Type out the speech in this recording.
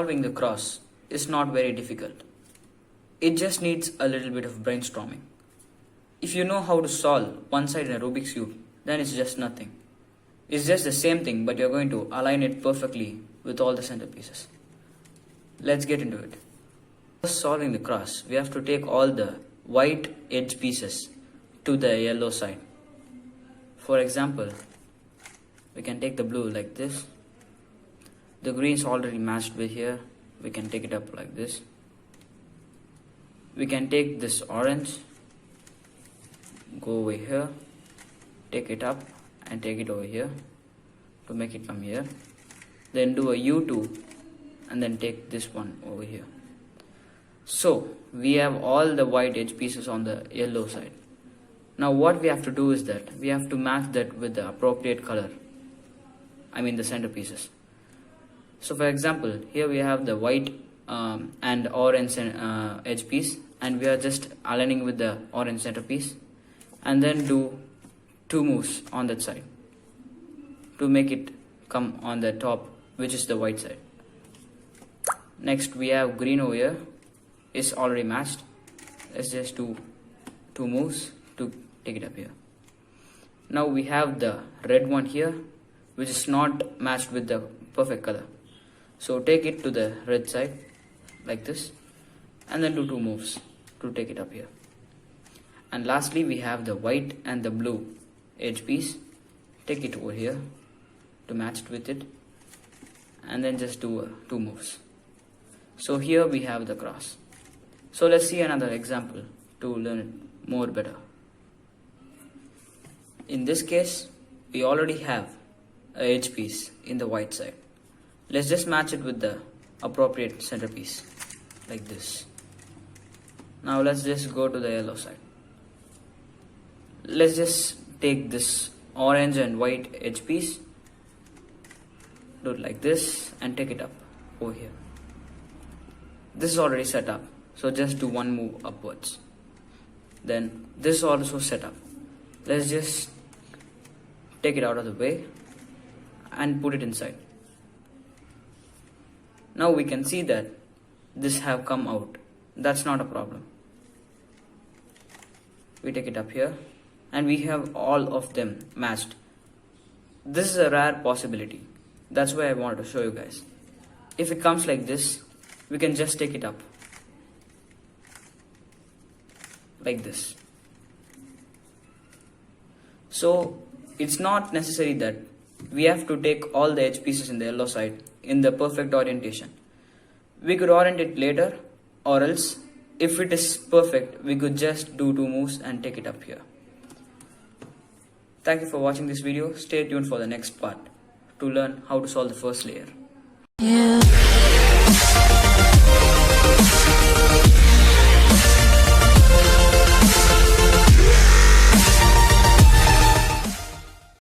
solving the cross is not very difficult. It just needs a little bit of brainstorming. If you know how to solve one side in a Rubik's Cube, then it's just nothing. It's just the same thing, but you're going to align it perfectly with all the centerpieces. Let's get into it. First, solving the cross, we have to take all the white edge pieces to the yellow side. For example, we can take the blue like this. The green is already matched with here. We can take it up like this. We can take this orange, go over here, take it up and take it over here to make it come here. Then do a U2 and then take this one over here. So we have all the white edge pieces on the yellow side. Now what we have to do is that we have to match that with the appropriate color. I mean the centerpieces. So for example, here we have the white and orange edge piece, and we are just aligning with the orange centerpiece, and then do 2 moves on that side to make it come on the top, which is the white side. Next we have green over here, is already matched. Let's just do 2 moves to take it up here. Now we have the red one here, which is not matched with the perfect color. So take it to the red side like this, and then do 2 moves to take it up here. And lastly we have the white and the blue edge piece. Take it over here to match it with it, and then just do 2 moves. So here we have the cross. So let's see another example to learn it more better. In this case, we already have a edge piece in the white side. Let's just match it with the appropriate centerpiece like this. Now let's just go to the yellow side. Let's just take this orange and white edge piece, do it like this, and take it up over here. This is already set up, so just do 1 move upwards. Then this is also set up. Let's just take it out of the way and put it inside. Now we can see that this have come out. That's not a problem. We take it up here and we have all of them matched. This is a rare possibility. That's why I wanted to show you guys. If it comes like this, we can just take it up like this. So it's not necessary that we have to take all the edge pieces in the yellow side in the perfect orientation. We could orient it later, or else if it is perfect, we could just do 2 moves and take it up here. Thank you for watching this video. Stay tuned for the next part to learn how to solve the first layer. Yeah.